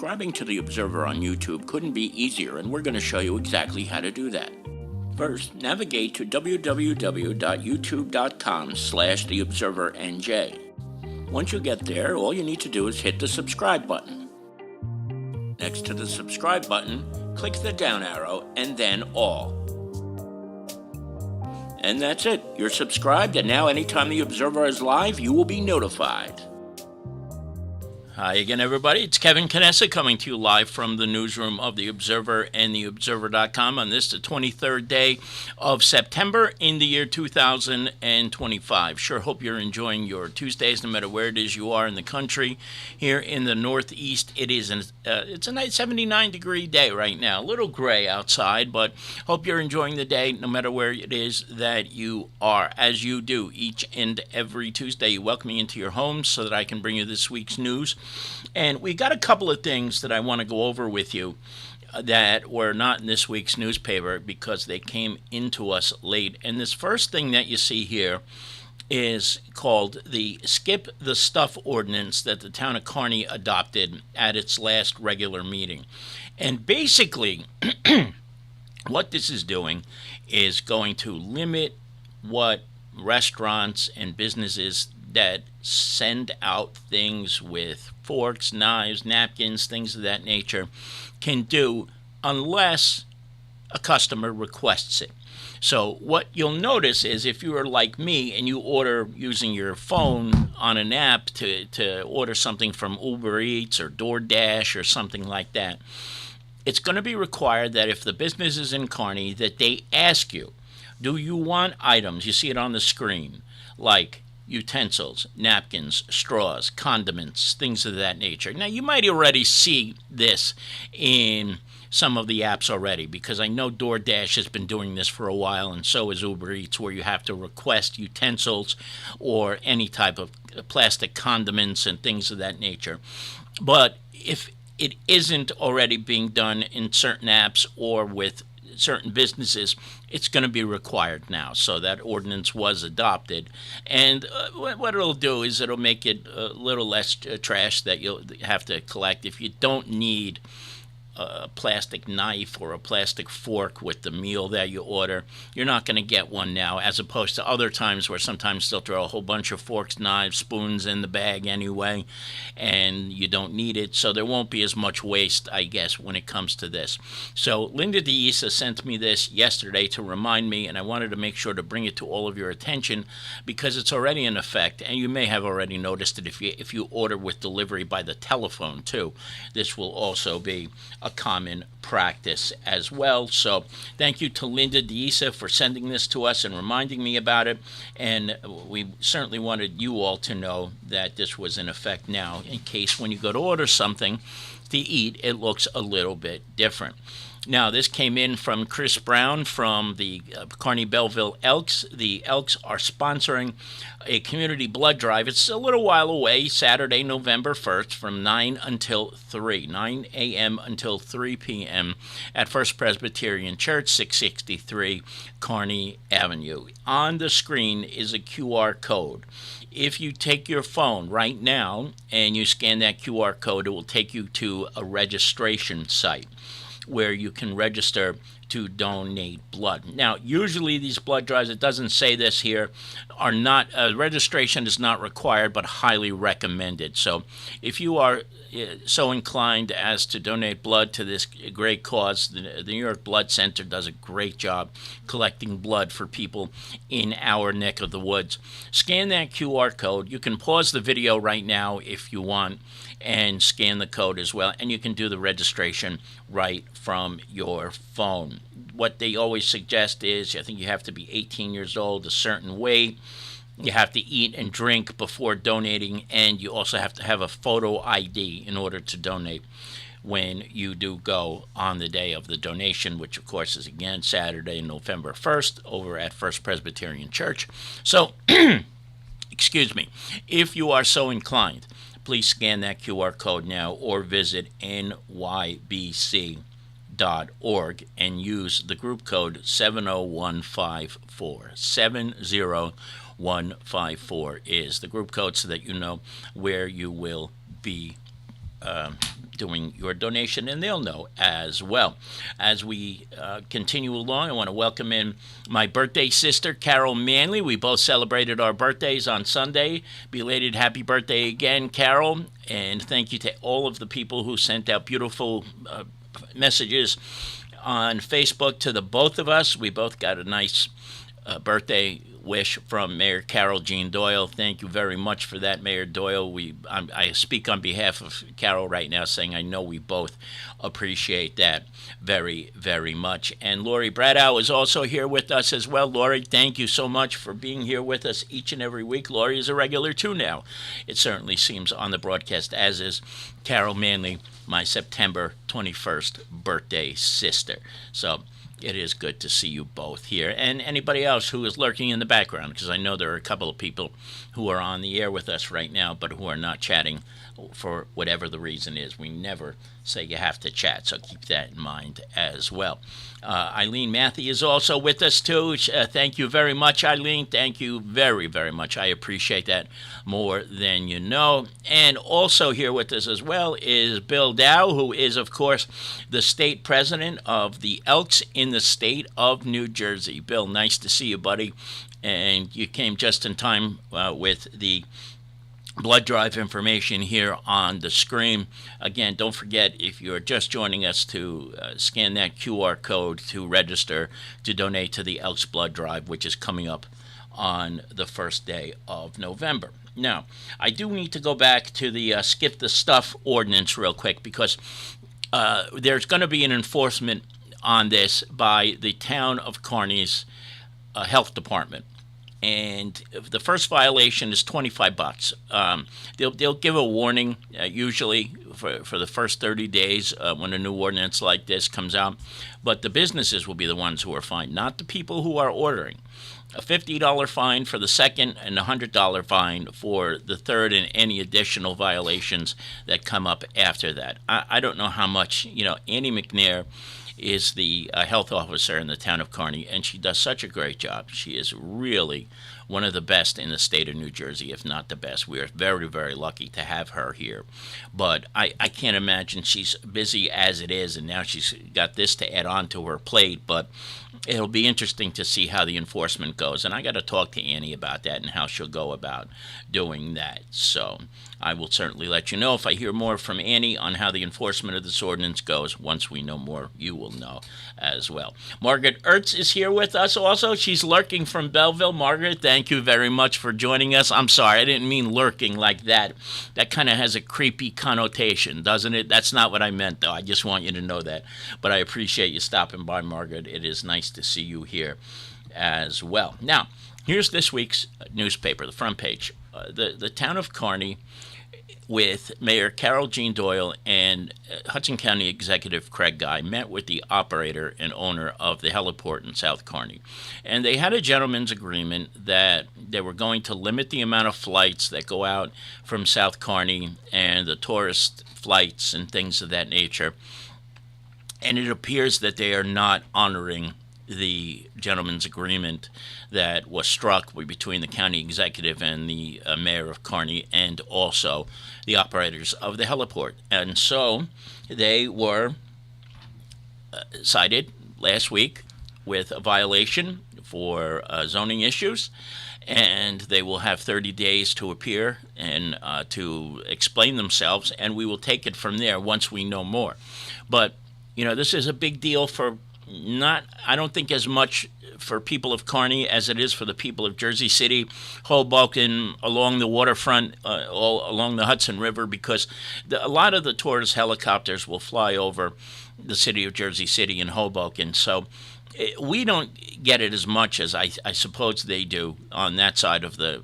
Subscribing to The Observer on YouTube couldn't be easier, and we're going to show you exactly how to do that. First, navigate to www.youtube.com/theobservernj. Once you get there, all you need to do is hit the subscribe button. Next to the subscribe button, click the down arrow and then all. And that's it. You're subscribed, and now anytime The Observer is live, you will be notified. Hi again, everybody. It's Kevin Canessa coming to you live from the newsroom of The Observer and TheObserver.com on this, the 23rd day of September in the year 2025. Sure hope you're enjoying your Tuesdays, no matter where it is you are in the country. Here in the Northeast, it's a nice 79-degree day right now. A little gray outside, but hope you're enjoying the day, no matter where it is that you are. As you do each and every Tuesday, you welcome me into your homes so that I can bring you this week's news. And we got a couple of things that I want to go over with you that were not in this week's newspaper because they came into us late. And this first thing that you see here is called the Skip the Stuff Ordinance that the town of Kearney adopted at its last regular meeting. And basically, what this is doing is going to limit what restaurants and businesses that send out things with forks, knives, napkins, things of that nature can do unless a customer requests it. So what you'll notice is if you are like me and you order using your phone on an app to order something from Uber Eats or DoorDash or something like that, it's going to be required that if the business is in Kearney, that they ask you, do you want items, you see it on the screen, like utensils, napkins, straws, condiments, things of that nature. Now, you might already see this in some of the apps already, because I know DoorDash has been doing this for a while, and so is Uber Eats, where you have to request utensils or any type of plastic condiments and things of that nature. But if it isn't already being done in certain apps or with certain businesses, it's going to be required now. So that ordinance was adopted, and what it'll do is it'll make it a little less trash that you'll have to collect. If you don't need a plastic knife or a plastic fork with the meal that you order, you're not going to get one now, as opposed to other times where sometimes they'll throw a whole bunch of forks, knives, spoons in the bag anyway, and you don't need it. So there won't be as much waste, I guess, when it comes to this. So Linda DeIsa sent me this yesterday to remind me, and I wanted to make sure to bring it to all of your attention because it's already in effect, and you may have already noticed it if you order with delivery by the telephone too. This will also be a common practice as well. So thank you to Linda DeIsa for sending this to us and reminding me about it. And we certainly wanted you all to know that this was in effect now, in case when you go to order something to eat, it looks a little bit different. Now, this came in from Chris Brown from the Kearney Belleville Elks. The Elks are sponsoring a community blood drive. It's a little while away, Saturday, November 1st, from 9 until 3, 9 a.m. until 3 p.m. at First Presbyterian Church, 663 Kearney Avenue. On the screen is a QR code. If you take your phone right now and you scan that QR code, it will take you to a registration site where you can register to donate blood. Now, usually these blood drives, it doesn't say this here, are not, registration is not required, but highly recommended. So if you are so inclined as to donate blood to this great cause, the New York Blood Center does a great job collecting blood for people in our neck of the woods. Scan that QR code. You can pause the video right now if you want and scan the code as well, and you can do the registration right from your phone. What they always suggest is, I think you have to be 18 years old, a certain weight, you have to eat and drink before donating, and you also have to have a photo ID in order to donate when you do go on the day of the donation, which of course is again Saturday, November 1st, over at First Presbyterian Church. So, excuse me, if you are so inclined, please scan that QR code now or visit nybc.org and use the group code 70154. 70154 is the group code so that you know where you will be doing your donation, and they'll know as well. As we continue along, I want to welcome in my birthday sister, Carol Manley. We both celebrated our birthdays on Sunday. Belated happy birthday again, Carol, and thank you to all of the people who sent out beautiful messages on Facebook to the both of us. We both got a nice birthday wish from Mayor Carol Jean Doyle. Thank you very much for that, Mayor Doyle. I speak on behalf of Carol right now, saying I know we both appreciate that very, very much. And Lori Bradow is also here with us as well. Lori, thank you so much for being here with us each and every week. Lori is a regular too now. It certainly seems on the broadcast, as is Carol Manley, my September 21st birthday sister. So it is good to see you both here. And anybody else who is lurking in the background, because I know there are a couple of people who are on the air with us right now, but who are not chatting for whatever the reason is. We never say you have to chat, so keep that in mind as well. Eileen Matthew is also with us too. Thank you very much, Eileen. Thank you very, very much. I appreciate that more than you know. And also here with us as well is Bill Dow, who is, of course, the state president of the Elks in the state of New Jersey. Bill, nice to see you, buddy. And you came just in time with the blood drive information here on the screen. Again, don't forget, if you're just joining us, to scan that QR code to register to donate to the Elks Blood Drive, which is coming up on the first day of November. Now, I do need to go back to the skip the stuff ordinance real quick, because there's going to be an enforcement on this by the town of Kearney's health department. And the first violation is $25. They'll give a warning usually for the first 30 days when a new ordinance like this comes out. But the businesses will be the ones who are fined, not the people who are ordering. A $50 fine for the second and a $100 fine for the third, and any additional violations that come up after that. I don't know how much, Annie McNair is the health officer in the town of Kearney, and she does such a great job. She is really one of the best in the state of New Jersey, if not the best. We are very, very lucky to have her here. But I can't imagine, she's busy as it is, and now she's got this to add on to her plate. But it'll be interesting to see how the enforcement goes. And I got to talk to Annie about that and how she'll go about doing that. So I will certainly let you know if I hear more from Annie on how the enforcement of this ordinance goes. Once we know more, you will know as well. Margaret Ertz is here with us also. She's lurking from Belleville. Margaret, thank you very much for joining us. I'm sorry, I didn't mean lurking like that. That kind of has a creepy connotation, doesn't it? That's not what I meant, though. I just want you to know that. But I appreciate you stopping by, Margaret. It is nice to see you here as well. Now, here's this week's newspaper, the front page. The town of Kearney, with Mayor Carol Jean Doyle and Hudson County Executive Craig Guy, met with the operator and owner of the heliport in South Kearney. And they had a gentleman's agreement that they were going to limit the amount of flights that go out from South Kearney and the tourist flights and things of that nature. And it appears that they are not honoring the gentleman's agreement that was struck between the county executive and the mayor of Kearney, and also the operators of the heliport. And so they were cited last week with a violation for zoning issues, and they will have 30 days to appear and to explain themselves, and we will take it from there once we know more. But, this is a big deal for I don't think as much for people of Kearney as it is for the people of Jersey City, Hoboken, along the waterfront, all along the Hudson River, because a lot of the tourist helicopters will fly over the city of Jersey City and Hoboken. So we don't get it as much as I suppose they do on that side of the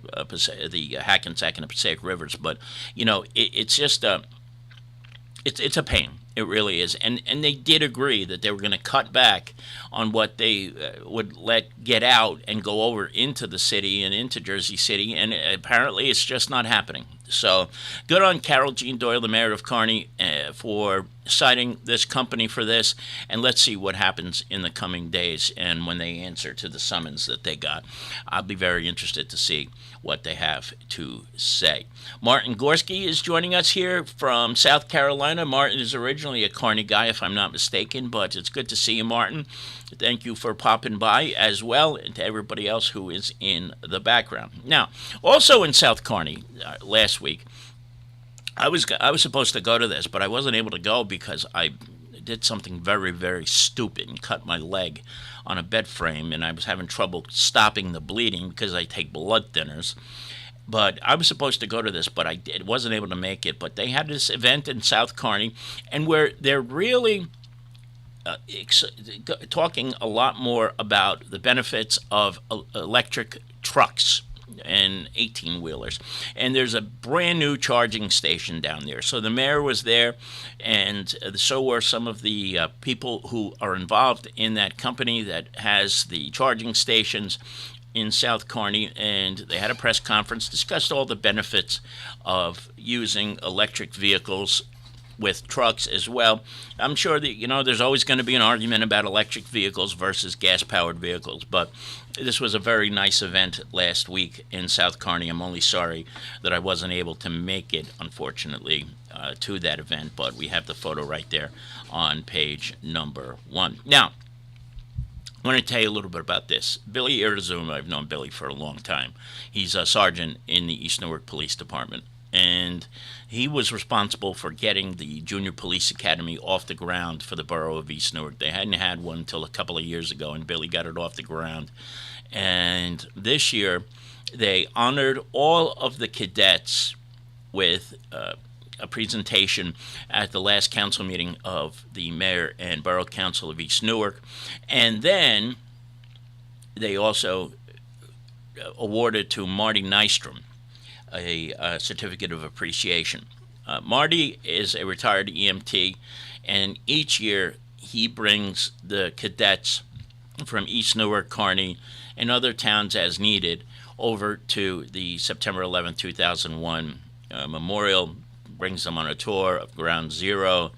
Hackensack and the Passaic Rivers. But, it's just it's a pain. It really is. And they did agree that they were going to cut back on what they would let get out and go over into the city and into Jersey City, and apparently it's just not happening. So good on Carol Jean Doyle, the mayor of Kearney, for citing this company for this, and let's see what happens in the coming days and when they answer to the summons that they got. I'll be very interested to see what they have to say. Martin Gorski is joining us here from South Carolina. Martin is originally a Kearney guy, if I'm not mistaken, but it's good to see you, Martin. Thank you for popping by as well, and to everybody else who is in the background. Now, also in South Kearney last week, I was supposed to go to this, but I wasn't able to go because I did something very, very stupid and cut my leg on a bed frame, and I was having trouble stopping the bleeding because I take blood thinners. But I was supposed to go to this, but I wasn't able to make it. But they had this event in South Kearney, and where they're really talking a lot more about the benefits of electric trucks and 18-wheelers. And there's a brand new charging station down there. So the mayor was there, and so were some of the people who are involved in that company that has the charging stations in South Kearney, and they had a press conference, discussed all the benefits of using electric vehicles with trucks as well. I'm sure that, there's always going to be an argument about electric vehicles versus gas-powered vehicles, but this was a very nice event last week in South Kearney. I'm only sorry that I wasn't able to make it, unfortunately, to that event, but we have the photo right there on page number 1. Now, I want to tell you a little bit about this. Billy Irizuma, I've known Billy for a long time. He's a sergeant in the East Newark Police Department, and he was responsible for getting the Junior Police Academy off the ground for the borough of East Newark. They hadn't had one until a couple of years ago, and Billy got it off the ground. And this year, they honored all of the cadets with a presentation at the last council meeting of the mayor and borough council of East Newark. And then they also awarded to Marty Nystrom a certificate of appreciation. Marty is a retired EMT, and each year he brings the cadets from East Newark, Kearney, and other towns as needed over to the September 11, 2001 memorial, brings them on a tour of Ground Zero,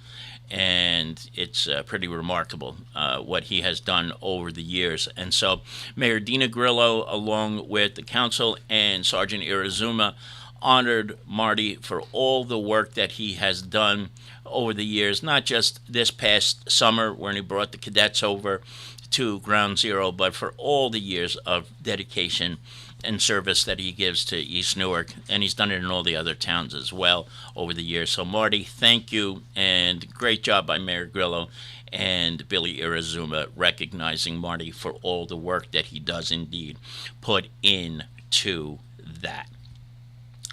and it's pretty remarkable what he has done over the years. And so Mayor Dina Grillo, along with the council and Sergeant Irizuma, honored Marty for all the work that he has done over the years, not just this past summer when he brought the cadets over to Ground Zero, but for all the years of dedication and service that he gives to East Newark, and he's done it in all the other towns as well over the years. So Marty, thank you, and great job by Mayor Grillo and Billy Irizuma recognizing Marty for all the work that he does indeed put into that.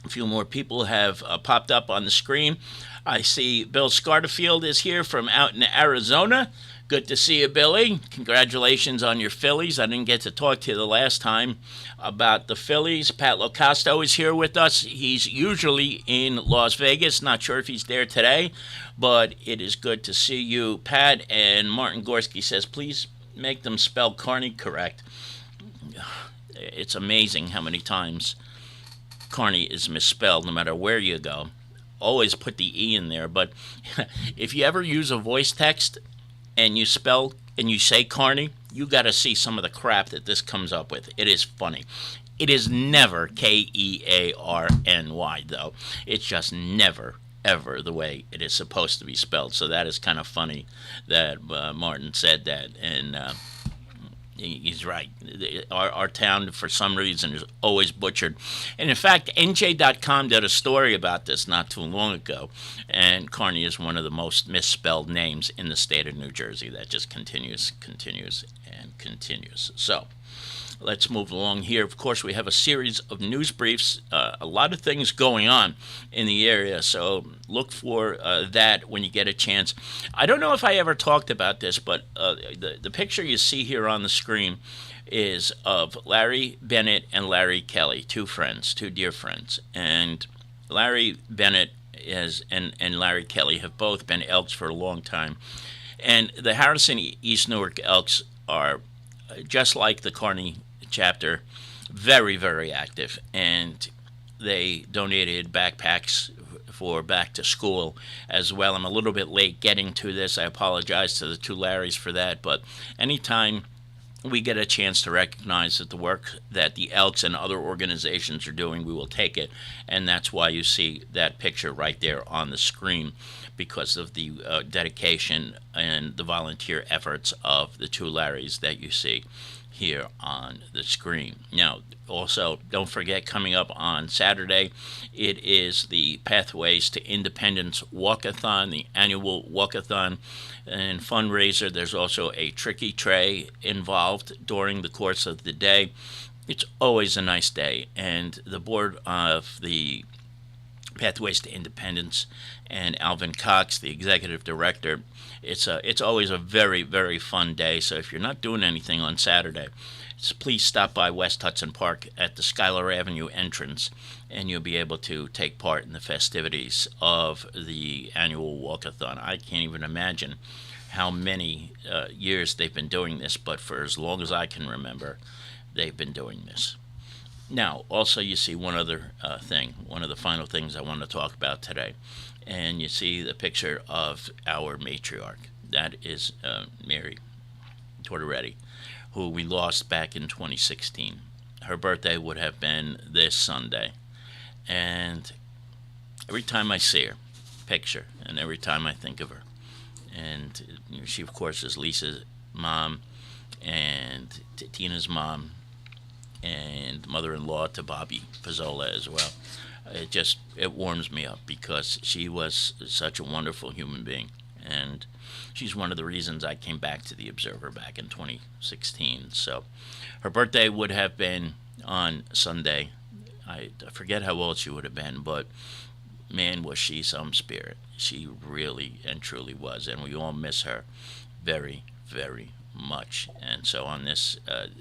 A few more people have popped up on the screen. I see Bill Scarterfield is here from out in Arizona. Good to see you, Billy. Congratulations on your Phillies. I didn't get to talk to you the last time about the Phillies. Pat Locasto is here with us. He's usually in Las Vegas. Not sure if he's there today, but it is good to see you, Pat. And Martin Gorski says, please make them spell Kearney correct. It's amazing how many times Kearney is misspelled, no matter where you go. Always put the E in there, but if you ever use a voice text and you spell and you say Kearney, you got to see some of the crap that this comes up with. It is funny. It is never Kearny, though. It's just never, ever the way it is supposed to be spelled. So that is kind of funny that Martin said that, and he's right. Our town, for some reason, is always butchered. And in fact, NJ.com did a story about this not too long ago, and Kearney is one of the most misspelled names in the state of New Jersey. That just continues, and continues. So let's move along here. Of course, we have a series of news briefs, a lot of things going on in the area, so look for that when you get a chance. I don't know if I ever talked about this, but the picture you see here on the screen is of Larry Bennett and Larry Kelly, two dear friends. And Larry Bennett and Larry Kelly have both been Elks for a long time. And the Harrison East Newark Elks are, just like the Kearney chapter, very, very active, and they donated backpacks for back to school as well. I'm a little bit late getting to this. I apologize to the two Larrys for that, but anytime we get a chance to recognize that the work that the Elks and other organizations are doing, we will take it. And that's why you see that picture right there on the screen, because of the dedication and the volunteer efforts of the two Larrys that you see here on the screen. Now, also, don't forget, coming up on Saturday, it is the Pathways to Independence Walkathon, the annual walkathon and fundraiser. There's also a tricky tray involved during the course of the day. It's always a nice day, and the board of the Pathways to Independence and Alvin Cox, the executive director, it's always a very, very fun day. So if you're not doing anything on Saturday, please stop by West Hudson Park at the Schuyler Avenue entrance, and you'll be able to take part in the festivities of the annual walkathon. I can't even imagine how many years they've been doing this, but for as long as I can remember, they've been doing this. Now, also, you see one other thing, one of the final things I want to talk about today, and you see the picture of our matriarch. That is Mary Tortoretti, who we lost back in 2016. Her birthday would have been this Sunday, and every time I see her picture, and every time I think of her, and she, of course, is Lisa's mom and Tina's mom, and mother-in-law to Bobby Pizzola as well. It warms me up, because she was such a wonderful human being, and she's one of the reasons I came back to the Observer back in 2016. So her birthday would have been on Sunday. I forget how old she would have been, but man, was she some spirit. She really and truly was, and we all miss her very, very much. And so on this,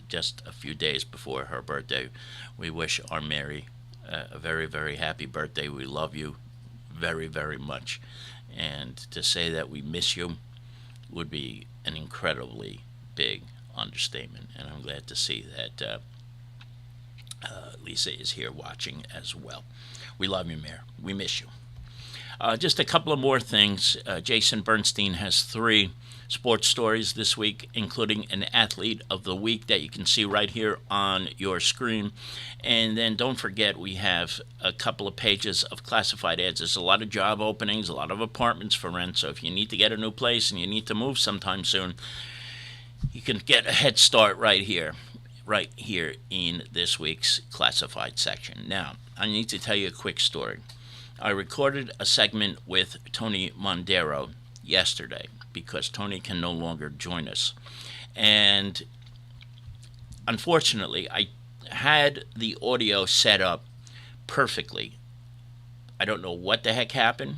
just a few days before her birthday, we wish our Mary a very, very happy birthday. We love you very, very much. And to say that we miss you would be an incredibly big understatement. And I'm glad to see that Lisa is here watching as well. We love you, Mary. We miss you. Just a couple of more things. Jason Bernstein has 3 sports stories this week, including an athlete of the week that you can see right here on your screen. And then don't forget, we have a couple of pages of classified ads. There's a lot of job openings, a lot of apartments for rent. So if you need to get a new place and you need to move sometime soon, you can get a head start right here in this week's classified section. Now, I need to tell you a quick story. I recorded a segment with Tony Mondaro yesterday, because Tony can no longer join us. And unfortunately, I had the audio set up perfectly. I don't know what the heck happened.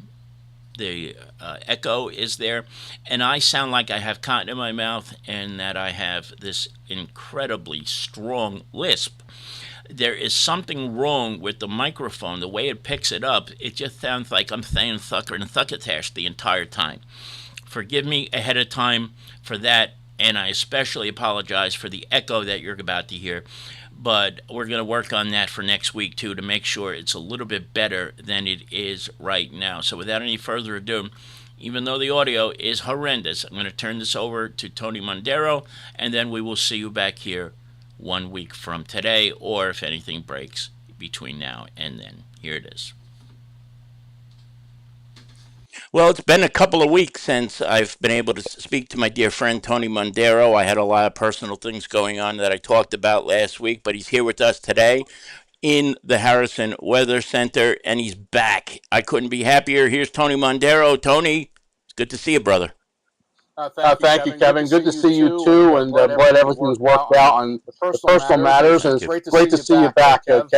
The echo is there, and I sound like I have cotton in my mouth and that I have this incredibly strong lisp. There is something wrong with the microphone. The way it picks it up, it just sounds like I'm saying thucker and thuckatash the entire time. Forgive me ahead of time for that, and I especially apologize for the echo that you're about to hear. But we're going to work on that for next week, too, to make sure it's a little bit better than it is right now. So without any further ado, even though the audio is horrendous, I'm going to turn this over to Tony Mondaro, and then we will see you back here 1 week from today, or if anything breaks between now and then. Here it is. Well, it's been a couple of weeks since I've been able to speak to my dear friend Tony Mondaro. I had a lot of personal things going on that I talked about last week, but he's here with us today in the Harrison Weather Center, and he's back. I couldn't be happier. Here's Tony Mondaro. Tony, it's good to see you, brother. Thank you, Kevin. Good to see you too, and glad everything's worked out on the personal matters. And it's great to see you back, Kev.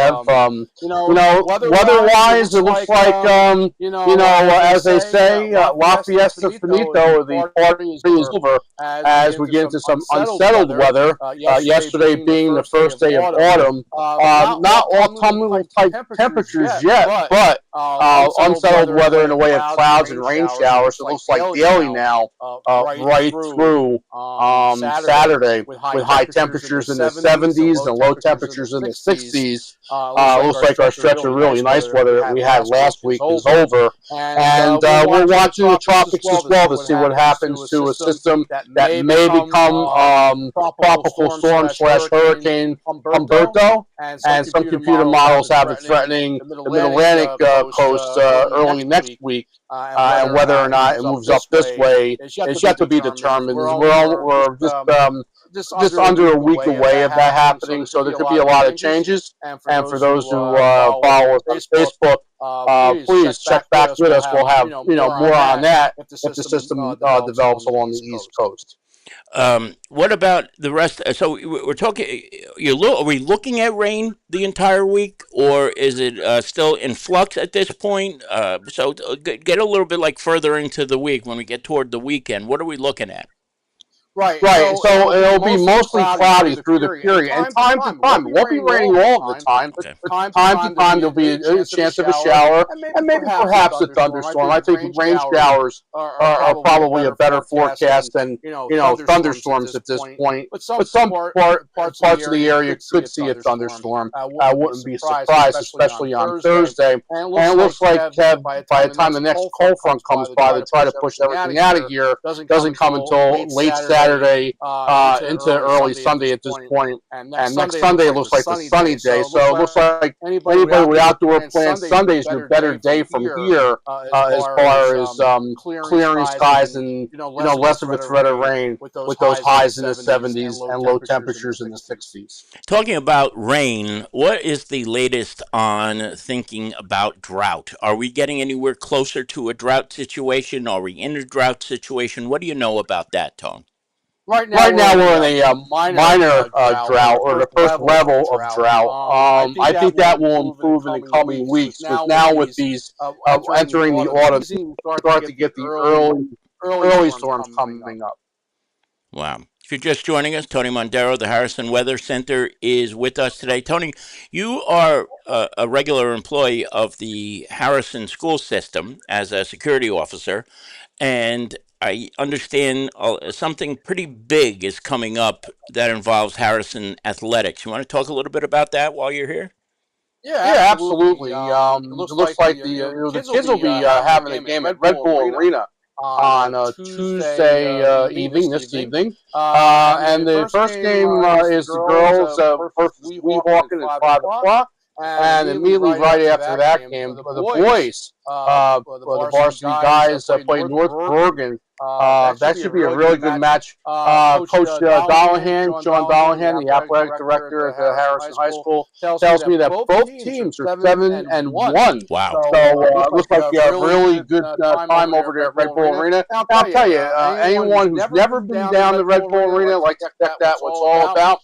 Weather-wise, it looks like as they say, La Fiesta Finito, or the party is over, as we get into some unsettled weather. Yesterday being the first day of autumn, not autumnal type temperatures yet, but unsettled weather in the way of clouds and rain showers. It looks like daily now, right through Saturday, with high temperatures in the 70s and low temperatures in the 60s. Looks like our stretch of really nice weather that we had last week is over. And we're watching the tropics as well to see what happens to a system that may become tropical storm / hurricane Humberto. And some computer models have it threatening the Mid-Atlantic coast early next week. And whether or not it moves up this way is yet to be determined. We're just under a week away of that happening, so there could be a lot of changes. And for those who follow us on Facebook, please check back with us. We'll have more on that if the system develops along the East Coast. What about the rest? So we're talking. Are we looking at rain the entire week, or is it still in flux at this point? So get a little bit further into the week when we get toward the weekend. What are we looking at? Right. So it'll be mostly cloudy through the period. And time to time, it won't be raining all the time. But time to time, there'll be a chance of a shower and maybe perhaps a thunderstorm. I think rain showers are probably a better forecast than thunderstorms at this point. But some parts of the area could see a thunderstorm. I wouldn't be surprised, especially on Thursday. And it looks like by the time the next cold front comes by to try to push everything out of here, doesn't come until late Saturday into early Sunday at this point. And next Sunday it looks like a sunny day. So it looks like anybody with outdoor plans, Sunday is your better day from here as far as clearing skies and less of a threat of rain with those highs in the 70s and low temperatures in the 60s. Talking about rain, what is the latest on thinking about drought? Are we getting anywhere closer to a drought situation? Are we in a drought situation? What do you know about that, Tone? Right now we're in a minor drought, or the first level of drought. I think that will improve in the coming weeks. Because now with these entering the autumn, start to get the early storms coming up. Wow. If you're just joining us, Tony Mondaro, the Harrison Weather Center, is with us today. Tony, you are a regular employee of the Harrison school system as a security officer, and I understand something pretty big is coming up that involves Harrison athletics. You want to talk a little bit about that while you're here? Yeah, absolutely. It looks like the kids will be having a game at Red Bull Arena on Tuesday evening, this evening. And the first game is the girls versus Weehawken at 5 o'clock. And immediately right after that game, the boys, the varsity guys played North Bergen. That should be a really good match. Coach Sean Dollahan, the athletic director at the Harrison High School, tells me that both teams are 7-1. Wow! So it looks like a really good time over there at Red Bull Arena. I'll tell you, anyone who's never been down to Red Bull Arena likes to check that what's all about.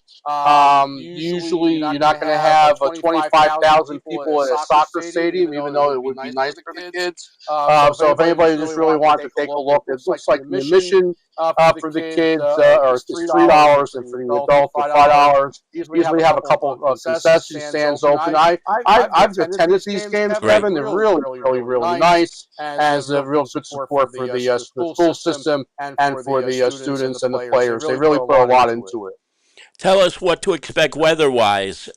Usually, you're not going to have 25,000 people at a soccer stadium, even though it would be nice for the kids. So if anybody just really wants to take a look, it looks like the admission for the kids is $3, and for the adults is $5. Usually have a couple of concession stands open. I've attended these games, Kevin. They're really nice, and it's a real good support for the school system and for the students and the players. They really put a lot into it. Tell us what to expect weather-wise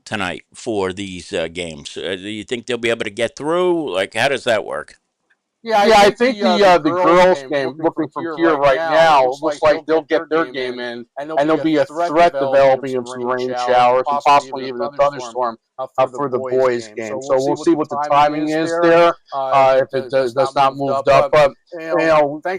tonight for these games. Do you think they'll be able to get through? How does that work? Yeah, I think the girls' game, looking from here right now, looks like they'll get their game in, and there'll be a threat developing of some rain showers and possibly even a thunderstorm for the boys' game. So we'll see what the timing is there, if it does not move up. But,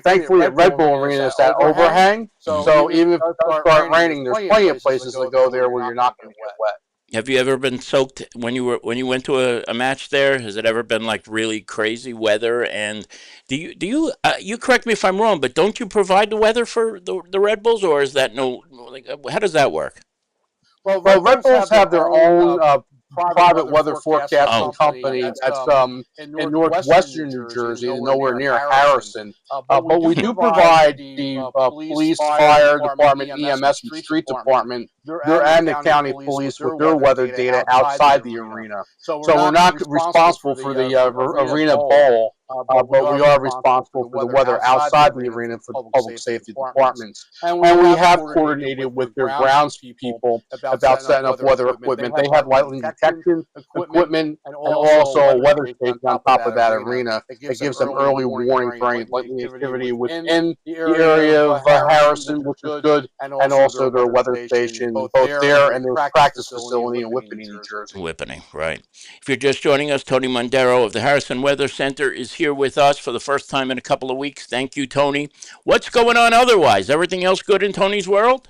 thankfully at Red Bull Arena, it's that overhang. So even if it starts raining, there's plenty of places to go there where you're not going to get wet. Have you ever been soaked when you went to a match there? Has it ever been really crazy weather? And do you you correct me if I'm wrong, but don't you provide the weather for the Red Bulls, or is that how does that work? Well, Red Bulls have their own private weather forecasting company that's in northwestern New Jersey, nowhere near Harrison. But we do provide the police, fire department, EMS, and street department, and the county police with their weather data outside the arena. So we're not responsible for the arena bowl, but we are responsible for the weather outside the arena for the public safety departments. And we have coordinated with their grounds people about setting up weather equipment. They have lightning detection equipment and also a weather station on top of that arena that gives them early warning for any lightning activity within the area of Harrison, which is good, and also their weather station, both there and their practice facility in Whippany, New Jersey. Whippany, right. If you're just joining us, Tony Mondaro of the Harrison Weather Center is here with us for the first time in a couple of weeks. Thank you, Tony. What's going on otherwise? Everything else good in Tony's world?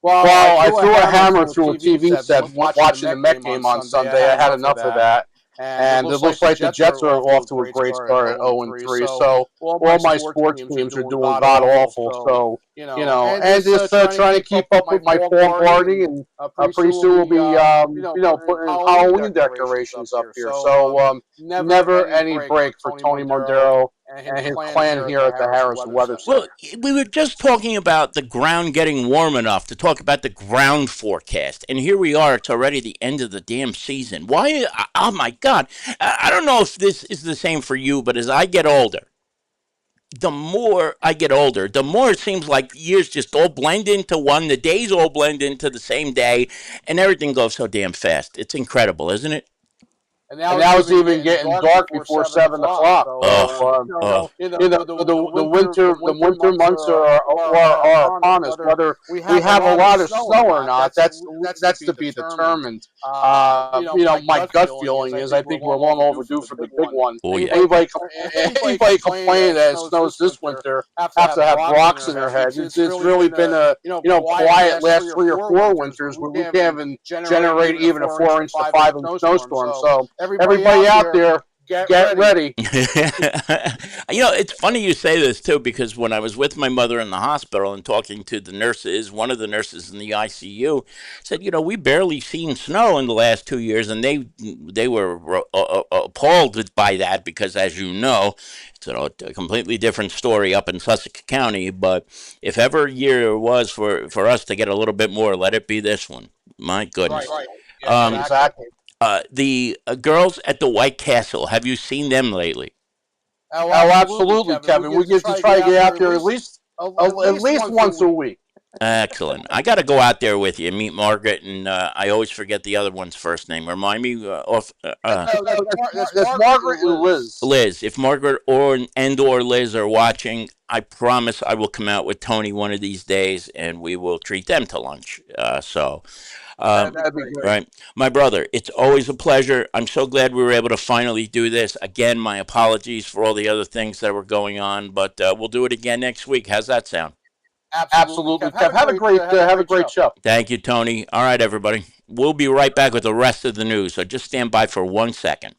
Well, I threw a hammer through a TV set watching the Met game on Sunday. I had enough of that. And it looks like the Jets are off to a great start at 0-3. So all my sports teams are doing god awful. So and just trying to keep up with my fall gardening, and pretty soon we'll be putting Halloween decorations up here. So never any break for Tony Mondaro and his clan here at the Harrison Weather Center. Well, we were just talking about the ground getting warm enough to talk about the ground forecast, and here we are. It's already the end of the damn season. Why? Oh my God! I don't know if this is the same for you, but as I get older, the more I get older, the more it seems like years just all blend into one. The days all blend into the same day, and everything goes so damn fast. It's incredible, isn't it? And now it's even getting dark before 7 o'clock. The winter months are upon us. Whether we have a lot of snow or not, that's to be determined. My gut feeling is I think we're long overdue for the big one. Oh, yeah. Anybody complaining that it snows this winter have to have rocks in their heads. It's really been a quiet last 3 or 4 winters where we can't even generate even a 4-inch to 5-inch snowstorm. So everybody out there, get ready. It's funny you say this, too, because when I was with my mother in the hospital and talking to the nurses, one of the nurses in the ICU said, we barely seen snow in the last 2 years, and they were appalled by that because, as you know, it's a completely different story up in Sussex County, but if ever a year was for us to get a little bit more, let it be this one. My goodness. Right. Yeah, exactly. The girls at the White Castle, have you seen them lately? Oh, absolutely, Kevin. We get to try to get out there at least once a week. Excellent. I got to go out there with you and meet Margaret, and I always forget the other one's first name. Remind me. That's Margaret and Liz. Liz. If Margaret or Liz are watching, I promise I will come out with Tony one of these days, and we will treat them to lunch. That'd be great. Right. My brother, it's always a pleasure. I'm so glad we were able to finally do this. Again, my apologies for all the other things that were going on, but we'll do it again next week. How's that sound? Absolutely. Kev, have a great show. Thank you, Tony. All right, everybody. We'll be right back with the rest of the news, so just stand by for 1 second.